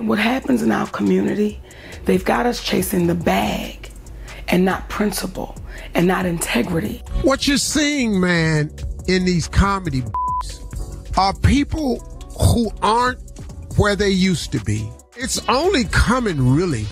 What happens in our community, they've got us chasing the bag and not principle and not integrity. What you're seeing, man, in these comedy are people who aren't where they used to be. It's only coming really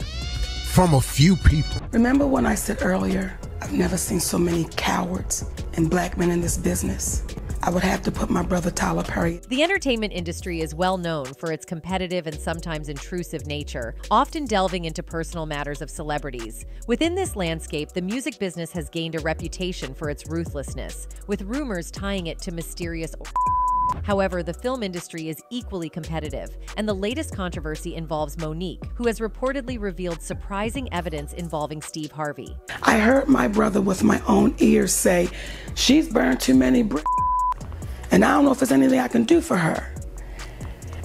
from a few people. Remember when I said earlier, I've never seen so many cowards and black men in this business? I would have to put my brother Tyler Perry. The entertainment industry is well known for its competitive and sometimes intrusive nature, often delving into personal matters of celebrities. Within this landscape, the music business has gained a reputation for its ruthlessness, with rumors tying it to mysterious. However, the film industry is equally competitive, and the latest controversy involves Mo'Nique, who has reportedly revealed surprising evidence involving Steve Harvey. I heard my brother with my own ears say, she's burned too many and I don't know if there's anything I can do for her.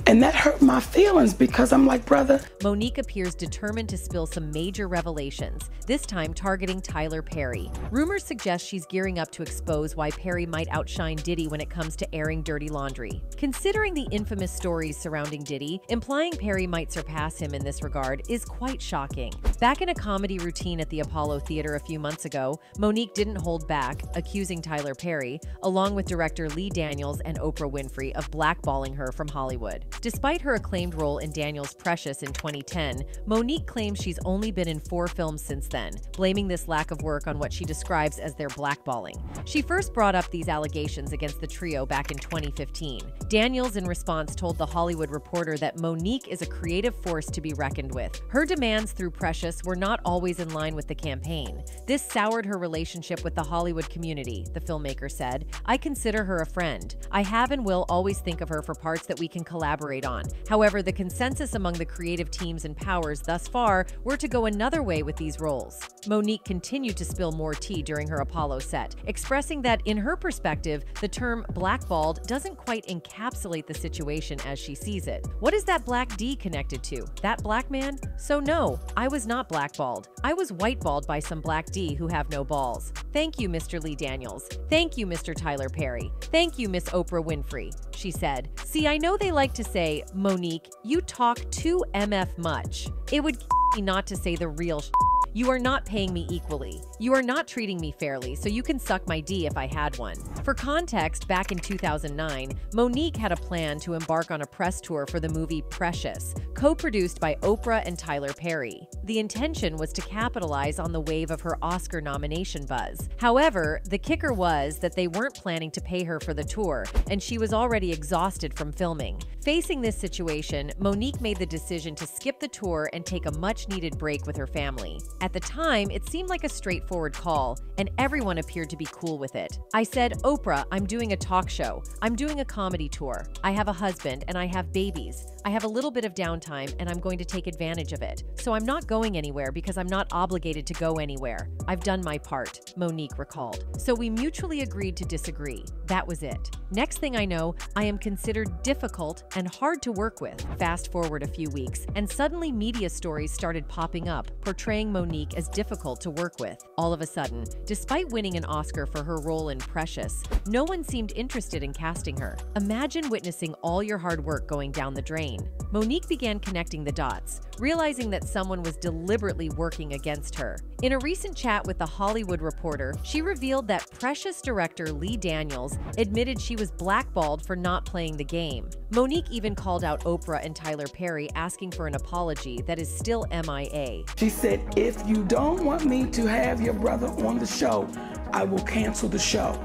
And that hurt my feelings because I'm like, brother. Mo'Nique appears determined to spill some major revelations, this time targeting Tyler Perry. Rumors suggest she's gearing up to expose why Perry might outshine Diddy when it comes to airing dirty laundry. Considering the infamous stories surrounding Diddy, implying Perry might surpass him in this regard is quite shocking. Back in a comedy routine at the Apollo Theater a few months ago, Mo'Nique didn't hold back, accusing Tyler Perry, along with director Lee Daniels and Oprah Winfrey, of blackballing her from Hollywood. Despite her acclaimed role in Daniels' Precious in 2010, Mo'Nique claims she's only been in 4 films since then, blaming this lack of work on what she describes as their blackballing. She first brought up these allegations against the trio back in 2015. Daniels, in response, told The Hollywood Reporter that Mo'Nique is a creative force to be reckoned with. Her demands through Precious were not always in line with the campaign. This soured her relationship with the Hollywood community, the filmmaker said. I consider her a friend. I have and will always think of her for parts that we can collaborate on. However, the consensus among the creative teams and powers thus far were to go another way with these roles. Mo'Nique continued to spill more tea during her Apollo set, expressing that, in her perspective, the term blackballed doesn't quite encapsulate the situation as she sees it. What is that black D connected to? That black man? So no, I was not blackballed. I was whiteballed by some black D who have no balls. Thank you, Mr. Lee Daniels. Thank you, Mr. Tyler Perry. Thank you, Miss Oprah Winfrey, she said. See, I know they like to say, Mo'Nique, you talk too MF much. It would me not to say the real shit. You are not paying me equally. You are not treating me fairly, so you can suck my D if I had one. For context, back in 2009, Mo'Nique had a plan to embark on a press tour for the movie Precious, co-produced by Oprah and Tyler Perry. The intention was to capitalize on the wave of her Oscar nomination buzz. However, the kicker was that they weren't planning to pay her for the tour, and she was already exhausted from filming. Facing this situation, Mo'Nique made the decision to skip the tour and take a much-needed break with her family. At the time, it seemed like a straightforward call, and everyone appeared to be cool with it. I said, Oprah, I'm doing a talk show. I'm doing a comedy tour. I have a husband and I have babies. I have a little bit of downtime and I'm going to take advantage of it. So I'm not going anywhere because I'm not obligated to go anywhere. I've done my part, Mo'Nique recalled. So we mutually agreed to disagree. That was it. Next thing I know, I am considered difficult and hard to work with. Fast forward a few weeks, and suddenly media stories started popping up, portraying Mo'Nique as difficult to work with. All of a sudden, despite winning an Oscar for her role in Precious, no one seemed interested in casting her. Imagine witnessing all your hard work going down the drain. Mo'Nique began connecting the dots, realizing that someone was deliberately working against her. In a recent chat with The Hollywood Reporter, she revealed that Precious director Lee Daniels admitted she was blackballed for not playing the game. Mo'Nique even called out Oprah and Tyler Perry, asking for an apology that is still MIA. She said, if you don't want me to have your brother on the show, I will cancel the show.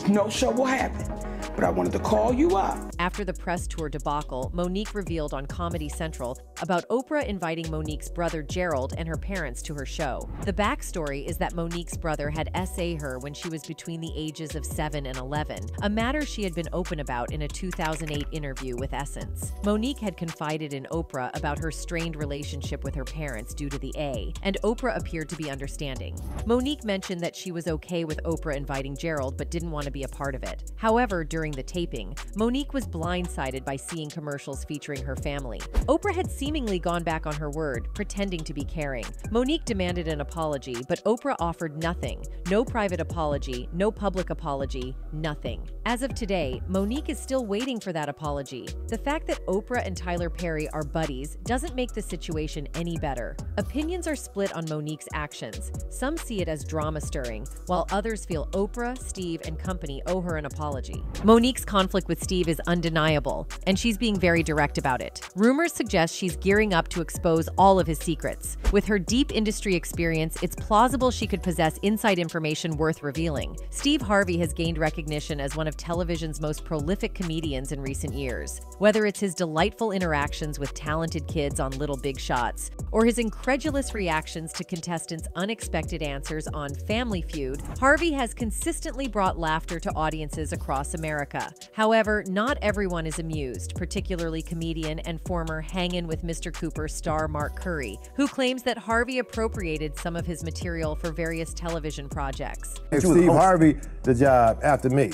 No show will happen. But I wanted to call you up. After the press tour debacle, Mo'Nique revealed on Comedy Central about Oprah inviting Mo'Nique's brother Gerald and her parents to her show. The backstory is that Mo'Nique's brother had SA her when she was between the ages of 7 and 11, a matter she had been open about in a 2008 interview with Essence. Mo'Nique had confided in Oprah about her strained relationship with her parents due to the A, and Oprah appeared to be understanding. Mo'Nique mentioned that she was okay with Oprah inviting Gerald but didn't want to be a part of it. However, during during the taping, Mo'Nique was blindsided by seeing commercials featuring her family. Oprah had seemingly gone back on her word, pretending to be caring. Mo'Nique demanded an apology, but Oprah offered nothing. No private apology, no public apology, nothing. As of today, Mo'Nique is still waiting for that apology. The fact that Oprah and Tyler Perry are buddies doesn't make the situation any better. Opinions are split on Mo'Nique's actions. Some see it as drama-stirring, while others feel Oprah, Steve, and company owe her an apology. Mo'Nique's conflict with Steve is undeniable, and she's being very direct about it. Rumors suggest she's gearing up to expose all of his secrets. With her deep industry experience, it's plausible she could possess inside information worth revealing. Steve Harvey has gained recognition as one of television's most prolific comedians in recent years. Whether it's his delightful interactions with talented kids on Little Big Shots, or his incredulous reactions to contestants' unexpected answers on Family Feud, Harvey has consistently brought laughter to audiences across America. However, not everyone is amused, particularly comedian and former Hangin' with Mr. Cooper star Mark Curry, who claims that Harvey appropriated some of his material for various television projects. Steve Harvey the job after me.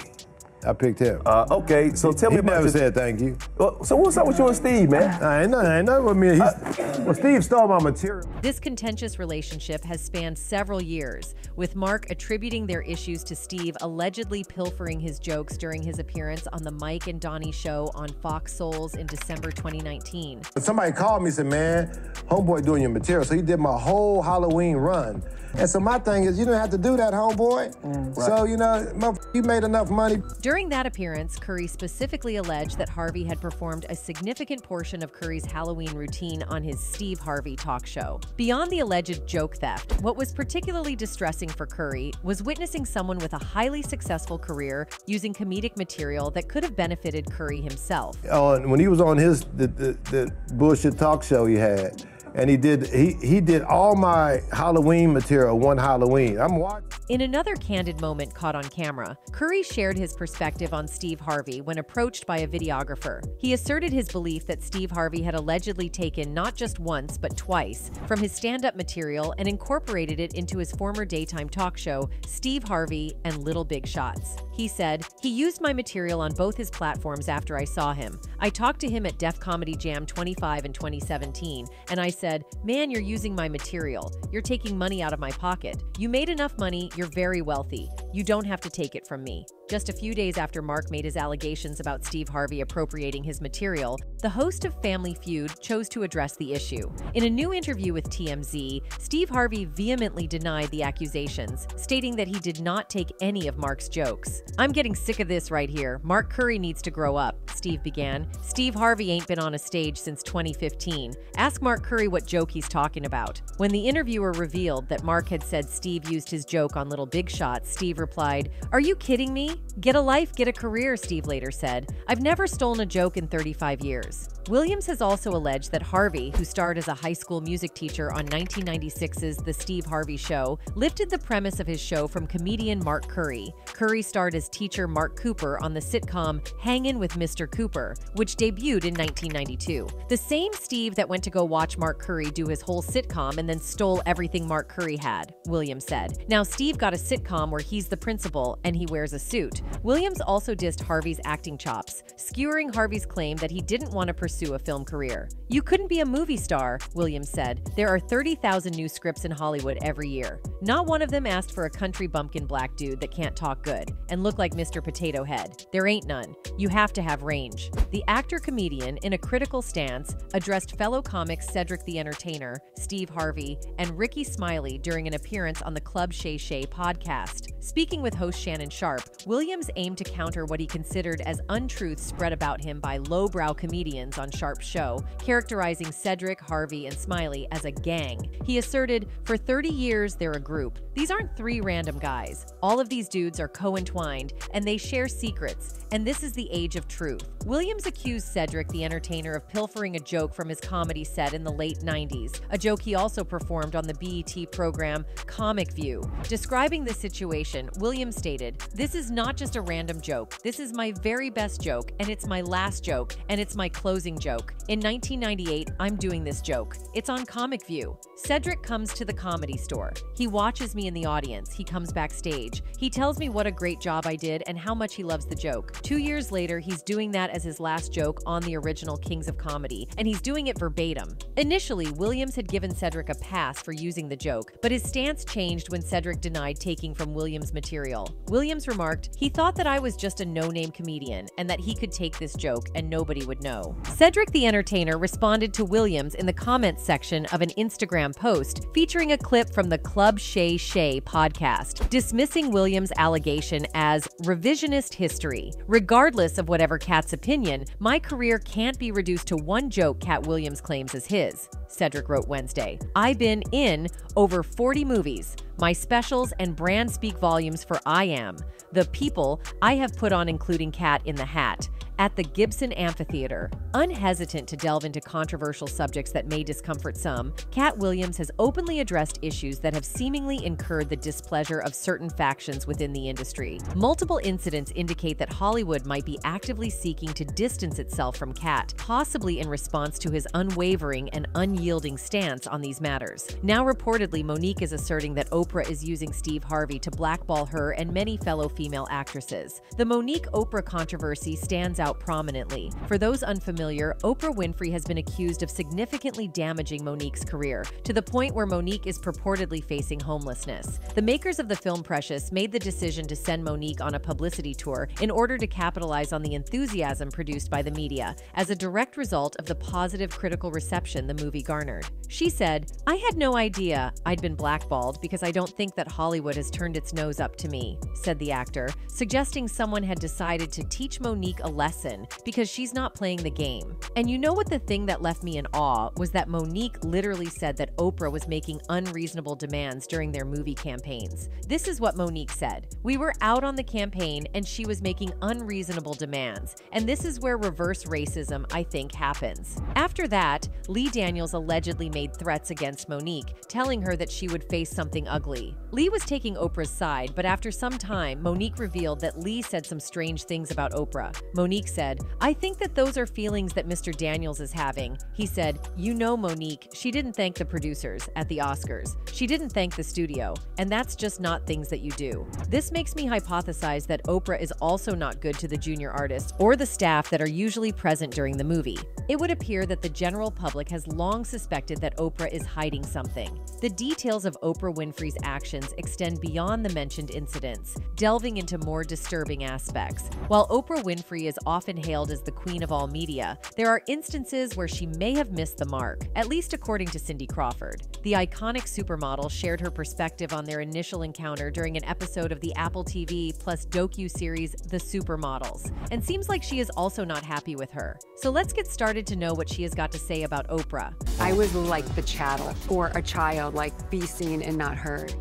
I picked him. Okay, so tell me about never said thank you. So what's up with you and Steve, man? Ain't nothing with me. Well, Steve stole my material. This contentious relationship has spanned several years, with Mark attributing their issues to Steve allegedly pilfering his jokes during his appearance on the Mike and Donnie show on Fox Souls in December 2019. Somebody called me and said, man, homeboy doing your material. So he did my whole Halloween run. And so my thing is, you don't have to do that, homeboy. Right. So, you know, you made enough money. During that appearance, Curry specifically alleged that Harvey had performed a significant portion of Curry's Halloween routine on his Steve Harvey talk show. Beyond the alleged joke theft, what was particularly distressing for Curry was witnessing someone with a highly successful career using comedic material that could have benefited Curry himself. When he was on the bullshit talk show he had, and he did all my Halloween material one Halloween. I'm watching. In another candid moment caught on camera, Curry shared his perspective on Steve Harvey when approached by a videographer. He asserted his belief that Steve Harvey had allegedly taken not just once but twice from his stand-up material and incorporated it into his former daytime talk show, Steve Harvey and Little Big Shots. He said, "He used my material on both his platforms after I saw him. I talked to him at Def Comedy Jam 25 in 2017, and I said, man, you're using my material. You're taking money out of my pocket. You made enough money, you're very wealthy. You don't have to take it from me." Just a few days after Mark made his allegations about Steve Harvey appropriating his material, the host of Family Feud chose to address the issue. In a new interview with TMZ, Steve Harvey vehemently denied the accusations, stating that he did not take any of Mark's jokes. "I'm getting sick of this right here. Mark Curry needs to grow up," Steve began. "Steve Harvey ain't been on a stage since 2015. Ask Mark Curry what joke he's talking about." When the interviewer revealed that Mark had said Steve used his joke on Little Big Shots, Steve replied, "Are you kidding me? Get a life, get a career," Steve later said. "I've never stolen a joke in 35 years. Williams has also alleged that Harvey, who starred as a high school music teacher on 1996's The Steve Harvey Show, lifted the premise of his show from comedian Mark Curry. Curry starred as teacher Mark Cooper on the sitcom Hangin' with Mr. Cooper, which debuted in 1992. The same Steve that went to go watch Mark Curry do his whole sitcom and then stole everything Mark Curry had, Williams said. Now Steve got a sitcom where he's the principal and he wears a suit. Williams also dissed Harvey's acting chops, skewering Harvey's claim that he didn't want to pursue a film career. "You couldn't be a movie star," Williams said. "There are 30,000 new scripts in Hollywood every year. Not one of them asked for a country bumpkin black dude that can't talk good and look like Mr. Potato Head. There ain't none. You have to have range." The actor-comedian, in a critical stance, addressed fellow comics Cedric the Entertainer, Steve Harvey, and Ricky Smiley during an appearance on the Club Shay Shay podcast. Speaking with host Shannon Sharp, Williams aimed to counter what he considered as untruths spread about him by lowbrow comedians on Sharp's show, characterizing Cedric, Harvey, and Smiley as a gang. He asserted, "For 30 years, they're a group. These aren't three random guys. All of these dudes are co-entwined, and they share secrets, and this is the age of truth." Williams accused Cedric the Entertainer of pilfering a joke from his comedy set in the late 90s, a joke he also performed on the BET program Comic View. Describing the situation, Williams stated, "This is not just a random joke. This is my very best joke, and it's my last joke, and it's my closing passing joke. In 1998, I'm doing this joke. It's on Comic View. Cedric comes to the Comedy Store. He watches me in the audience. He comes backstage. He tells me what a great job I did and how much he loves the joke. 2 years later, he's doing that as his last joke on the original Kings of Comedy, and he's doing it verbatim. Initially, Williams had given Cedric a pass for using the joke, but his stance changed when Cedric denied taking from Williams' material. Williams remarked, "He thought that I was just a no-name comedian and that he could take this joke and nobody would know." Cedric the Entertainer responded to Williams in the comments section of an Instagram post featuring a clip from the Club Shay Shay podcast, dismissing Williams' allegation as revisionist history. "Regardless of whatever Kat's opinion, my career can't be reduced to one joke Kat Williams claims is his," Cedric wrote Wednesday. "I've been in over 40 movies. My specials and brand speak volumes for I Am. The people I have put on, including Cat in the Hat, at the Gibson Amphitheater." Unhesitant to delve into controversial subjects that may discomfort some, Cat Williams has openly addressed issues that have seemingly incurred the displeasure of certain factions within the industry. Multiple incidents indicate that Hollywood might be actively seeking to distance itself from Cat, possibly in response to his unwavering and unyielding stance on these matters. Now reportedly, Mo'Nique is asserting that Oprah is using Steve Harvey to blackball her and many fellow female actresses. The Mo'Nique-Oprah controversy stands out prominently. For those unfamiliar, Oprah Winfrey has been accused of significantly damaging Mo'Nique's career, to the point where Mo'Nique is purportedly facing homelessness. The makers of the film Precious made the decision to send Mo'Nique on a publicity tour in order to capitalize on the enthusiasm produced by the media, as a direct result of the positive critical reception the movie garnered. She said, "I had no idea I'd been blackballed because I don't think that Hollywood has turned its nose up to me," said the actor, suggesting someone had decided to teach Mo'Nique a lesson because she's not playing the game. "And you know what, the thing that left me in awe was that Mo'Nique literally said that Oprah was making unreasonable demands during their movie campaigns. This is what Mo'Nique said. We were out on the campaign and she was making unreasonable demands. And this is where reverse racism, I think, happens." After that, Lee Daniels allegedly made threats against Mo'Nique, telling her that she would face something ugly. Lee was taking Oprah's side, but after some time, Mo'Nique revealed that Lee said some strange things about Oprah. Mo'Nique said, "I think that those are feelings that Mr. Daniels is having." He said, "You know, Mo'Nique, she didn't thank the producers at the Oscars. She didn't thank the studio, and that's just not things that you do." This makes me hypothesize that Oprah is also not good to the junior artists or the staff that are usually present during the movie. It would appear that the general public has long suspected that Oprah is hiding something. The details of Oprah Winfrey's actions extend beyond the mentioned incidents, delving into more disturbing aspects. While Oprah Winfrey is often hailed as the queen of all media, there are instances where she may have missed the mark, at least according to Cindy Crawford. The iconic supermodel shared her perspective on their initial encounter during an episode of the Apple TV Plus docu-series The Supermodels, and seems like she is also not happy with her. So let's get started to know what she has got to say about Oprah. "I was like the chattel or a child, like be seen and not heard.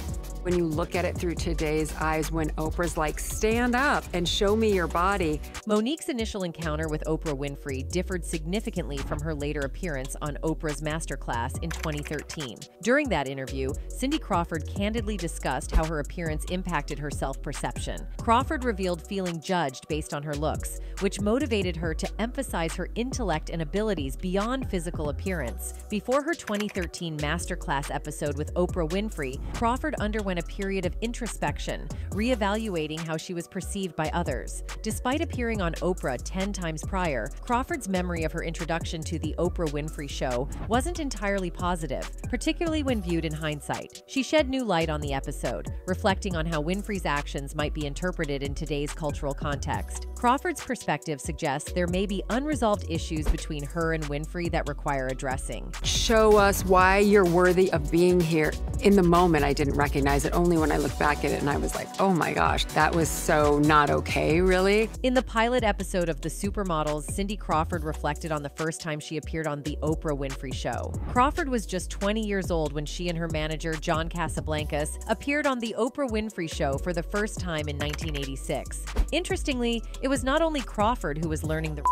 When you look at it through today's eyes, when Oprah's like, stand up and show me your body." Mo'Nique's initial encounter with Oprah Winfrey differed significantly from her later appearance on Oprah's Masterclass in 2013. During that interview, Cindy Crawford candidly discussed how her appearance impacted her self-perception. Crawford revealed feeling judged based on her looks, which motivated her to emphasize her intellect and abilities beyond physical appearance. Before her 2013 Masterclass episode with Oprah Winfrey, Crawford underwent a period of introspection, reevaluating how she was perceived by others. Despite appearing on Oprah 10 times prior, Crawford's memory of her introduction to The Oprah Winfrey Show wasn't entirely positive, particularly when viewed in hindsight. She shed new light on the episode, reflecting on how Winfrey's actions might be interpreted in today's cultural context. Crawford's perspective suggests there may be unresolved issues between her and Winfrey that require addressing. "Show us why you're worthy of being here." In the moment, I didn't recognize it. Only when I look back at it and I was like, oh my gosh, that was so not okay, really. In the pilot episode of The Supermodels, Cindy Crawford reflected on the first time she appeared on The Oprah Winfrey Show. Crawford was just 20 years old when she and her manager, John Casablancas, appeared on The Oprah Winfrey Show for the first time in 1986. Interestingly, it was not only Crawford who was learning the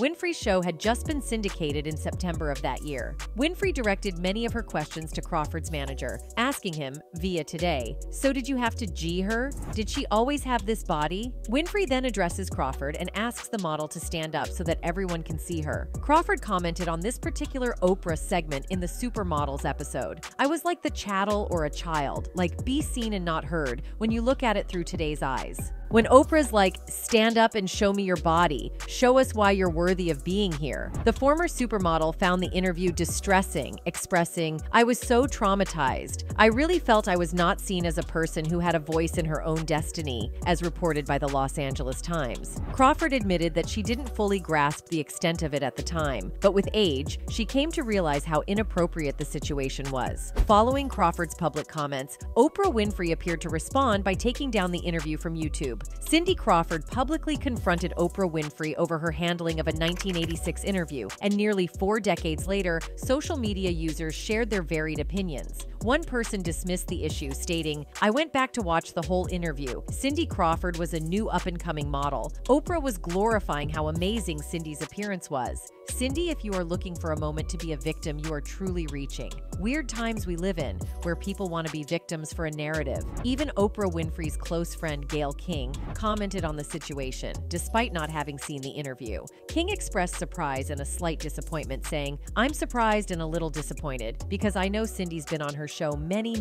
Winfrey's show had just been syndicated in September of that year. Winfrey directed many of her questions to Crawford's manager, asking him, via Today, "So did you have to G her? Did she always have this body?" Winfrey then addresses Crawford and asks the model to stand up so that everyone can see her. Crawford commented on this particular Oprah segment in the Supermodels episode. "I was like the chattel or a child, like be seen and not heard when you look at it through today's eyes." When Oprah's like, "Stand up and show me your body. Show us why you're worthy of being here." The former supermodel found the interview distressing, expressing, "I was so traumatized. I really felt I was not seen as a person who had a voice in her own destiny," as reported by the Los Angeles Times. Crawford admitted that she didn't fully grasp the extent of it at the time, but with age, she came to realize how inappropriate the situation was. Following Crawford's public comments, Oprah Winfrey appeared to respond by taking down the interview from YouTube. Cindy Crawford publicly confronted Oprah Winfrey over her handling of a 1986 interview, and nearly 4 decades later, social media users shared their varied opinions. One person dismissed the issue, stating, "I went back to watch the whole interview. Cindy Crawford was a new up-and-coming model. Oprah was glorifying how amazing Cindy's appearance was. Cindy, if you are looking for a moment to be a victim, you are truly reaching. Weird times we live in, where people want to be victims for a narrative." Even Oprah Winfrey's close friend Gayle King commented on the situation, despite not having seen the interview. King expressed surprise and a slight disappointment, saying, "I'm surprised and a little disappointed, because I know Cindy's been on her show many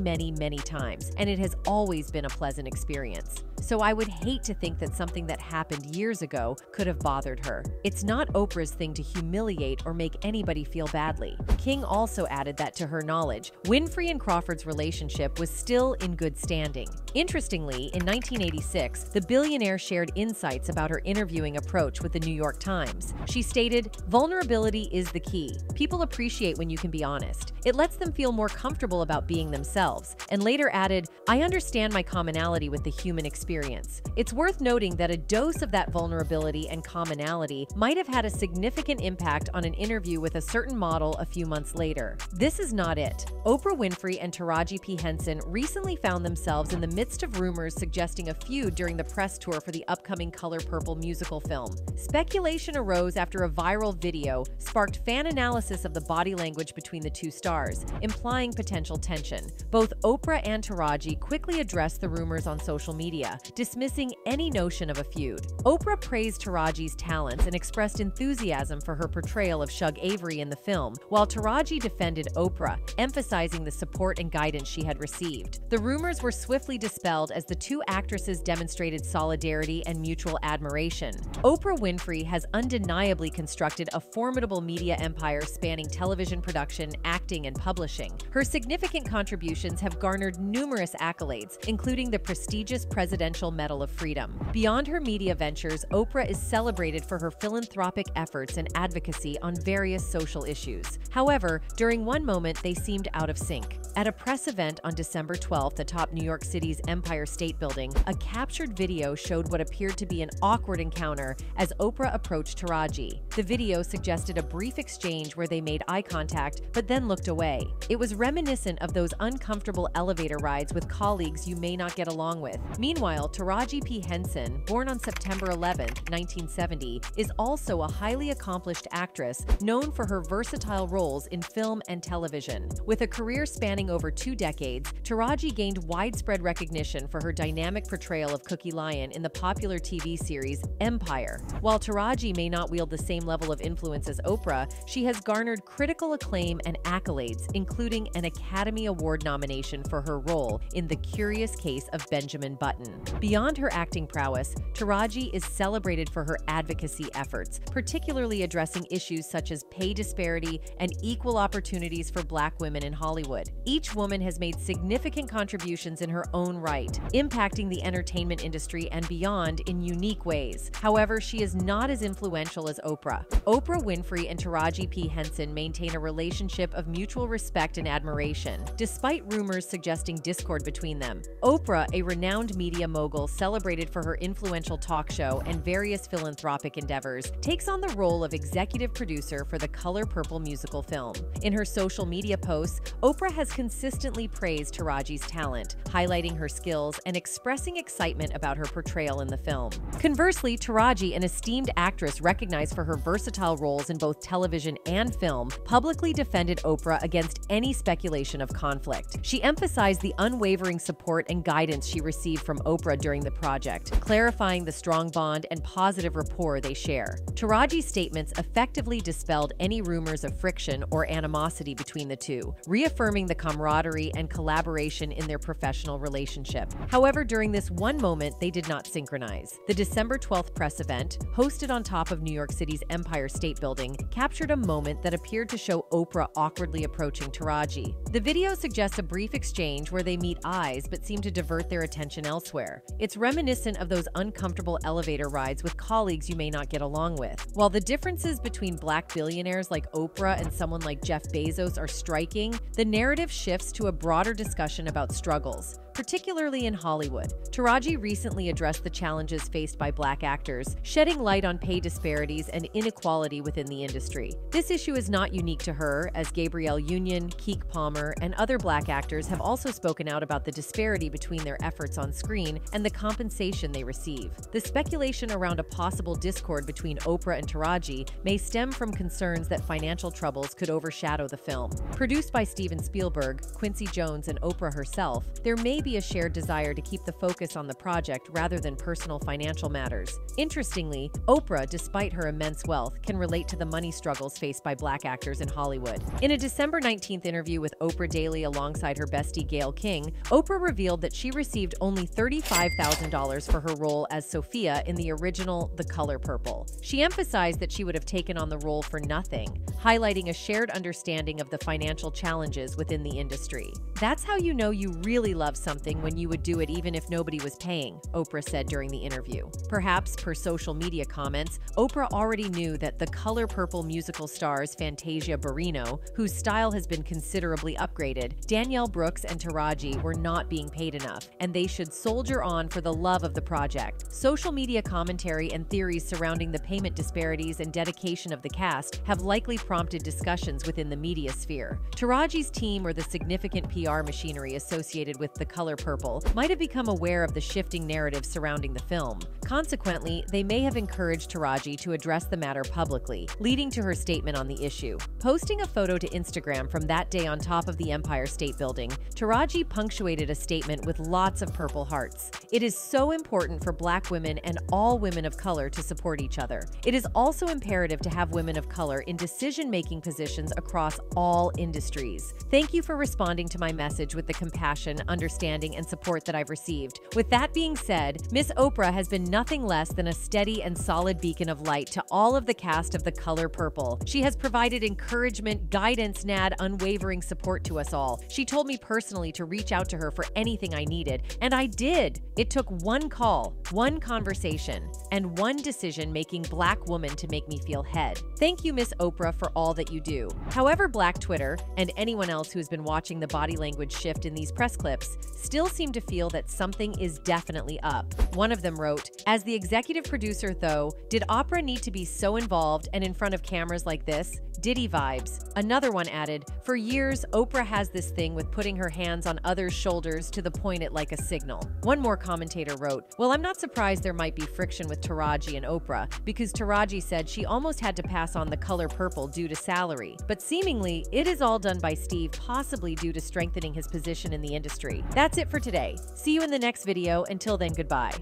times, and it has always been a pleasant experience. So I would hate to think that something that happened years ago could have bothered her. It's not Oprah's thing to humiliate or make anybody feel badly." King also added that, to her knowledge, Winfrey and Crawford's relationship was still in good standing. Interestingly, in 1986, the billionaire shared insights about her interviewing approach with the New York Times. She stated, "Vulnerability is the key. People appreciate when you can be honest. It lets them feel more comfortable about being themselves," and later added, "I understand my commonality with the human experience. It's worth noting that a dose of that vulnerability and commonality might have had a significant impact on an interview with a certain model a few months later." This is not it. Oprah Winfrey and Taraji P. Henson recently found themselves in the midst of rumors suggesting a feud during the press tour for the upcoming Color Purple musical film. Speculation arose after a viral video sparked fan analysis of the body language between the two stars, implying potential tension. Both Oprah and Taraji quickly addressed the rumors on social media, dismissing any notion of a feud. Oprah praised Taraji's talents and expressed enthusiasm for her portrayal of Shug Avery in the film, while Taraji defended Oprah, emphasizing the support and guidance she had received. The rumors were swiftly dispelled as the two actresses demonstrated solidarity and mutual admiration. Oprah Winfrey has undeniably constructed a formidable media empire spanning television production, acting, and publishing. Her significant contributions have garnered numerous accolades, including the prestigious Presidential Medal of Freedom. Beyond her media ventures, Oprah is celebrated for her philanthropic efforts and advocacy on various social issues. However, during one moment, they seemed out of sync. At a press event on December 12th atop New York City's Empire State Building, a captured video showed what appeared to be an awkward encounter as Oprah approached Taraji. The video suggested a brief exchange where they made eye contact but then looked away. It was reminiscent of those uncomfortable elevator rides with colleagues you may not get along with. Meanwhile, Taraji P. Henson, born on September 11, 1970, is also a highly accomplished actress known for her versatile roles in film and television. With a career spanning over 2 decades, Taraji gained widespread recognition for her dynamic portrayal of Cookie Lyon in the popular TV series Empire. While Taraji may not wield the same level of influence as Oprah, she has garnered critical acclaim and accolades, including an Academy Award nomination for her role in The Curious Case of Benjamin Button. Beyond her acting prowess, Taraji is celebrated for her advocacy efforts, particularly addressing issues such as pay disparity and equal opportunities for Black women in Hollywood. Each woman has made significant contributions in her own right, impacting the entertainment industry and beyond in unique ways. However, she is not as influential as Oprah. Oprah Winfrey and Taraji P. Henson maintain a relationship of mutual respect and admiration, despite rumors suggesting discord between them. Oprah, a renowned media mogul celebrated for her influential talk show and various philanthropic endeavors, takes on the role of executive producer for the Color Purple musical film. In her social media posts, Oprah has consistently praised Taraji's talent, highlighting her skills and expressing excitement about her portrayal in the film. Conversely, Taraji, an esteemed actress recognized for her versatile roles in both television and film, publicly defended Oprah against any speculation of conflict. She emphasized the unwavering support and guidance she received from Oprah during the project, clarifying the strong bond and positive rapport they share. Taraji's statements effectively dispelled any rumors of friction or animosity between the two, reaffirming the camaraderie and collaboration in their professional relationship. However, during this one moment, they did not synchronize. The December 12th press event, hosted on top of New York City's Empire State Building, captured a moment that appeared to show Oprah awkwardly approaching Taraji. The video suggests a brief exchange where they meet eyes but seem to divert their attention elsewhere. It's reminiscent of those uncomfortable elevator rides with colleagues you may not get along with. While the differences between black billionaires like Oprah and someone like Jeff Bezos are striking, the narrative shifts to a broader discussion about struggles, particularly in Hollywood. Taraji recently addressed the challenges faced by black actors, shedding light on pay disparities and inequality within the industry. This issue is not unique to her, as Gabrielle Union, Keke Palmer, and other black actors have also spoken out about the disparity between their efforts on screen and the compensation they receive. The speculation around a possible discord between Oprah and Taraji may stem from concerns that financial troubles could overshadow the film. Produced by Steven Spielberg, Quincy Jones, and Oprah herself, there may be a shared desire to keep the focus on the project rather than personal financial matters. Interestingly, Oprah, despite her immense wealth, can relate to the money struggles faced by black actors in Hollywood. In a December 19th interview with Oprah Daily alongside her bestie Gayle King, Oprah revealed that she received only $35,000 for her role as Sophia in the original The Color Purple. She emphasized that she would have taken on the role for nothing, highlighting a shared understanding of the financial challenges within the industry. "That's how you know you really love something, when you would do it even if nobody was paying," Oprah said during the interview. Perhaps per social media comments, Oprah already knew that The Color Purple musical stars Fantasia Barrino, whose style has been considerably upgraded, Danielle Brooks, and Taraji were not being paid enough, and they should soldier on for the love of the project. Social media commentary and theories surrounding the payment disparities and dedication of the cast have likely prompted discussions within the media sphere. Taraji's team, or the significant PR machinery associated with The Color Purple, might have become aware of the shifting narrative surrounding the film. Consequently, they may have encouraged Taraji to address the matter publicly, leading to her statement on the issue. Posting a photo to Instagram from that day on top of the Empire State Building, Taraji punctuated a statement with lots of purple hearts. "It is so important for black women and all women of color to support each other. It is also imperative to have women of color in decision-making positions across all industries. Thank you for responding to my message with the compassion, understanding, and support that I've received. With that being said, Miss Oprah has been nothing less than a steady and solid beacon of light to all of the cast of The Color Purple. She has provided encouragement, guidance, and unwavering support to us all. She told me personally to reach out to her for anything I needed, and I did. It took one call, one conversation, and one decision-making black woman to make me feel head. Thank you, Miss Oprah, for all that you do." However, Black Twitter, and anyone else who has been watching the body language shift in these press clips, still seem to feel that something is definitely up. One of them wrote, "As the executive producer, though, did Oprah need to be so involved and in front of cameras like this? Diddy vibes." Another one added, "For years, Oprah has this thing with putting her hands on others' shoulders to the point it like a signal." One more commentator wrote, "Well, I'm not surprised there might be friction with Taraji and Oprah, because Taraji said she almost had to pass on The Color Purple due to salary. But seemingly, it is all done by Steve, possibly due to strengthening his position in the industry." That's it for today. See you in the next video. Until then, goodbye.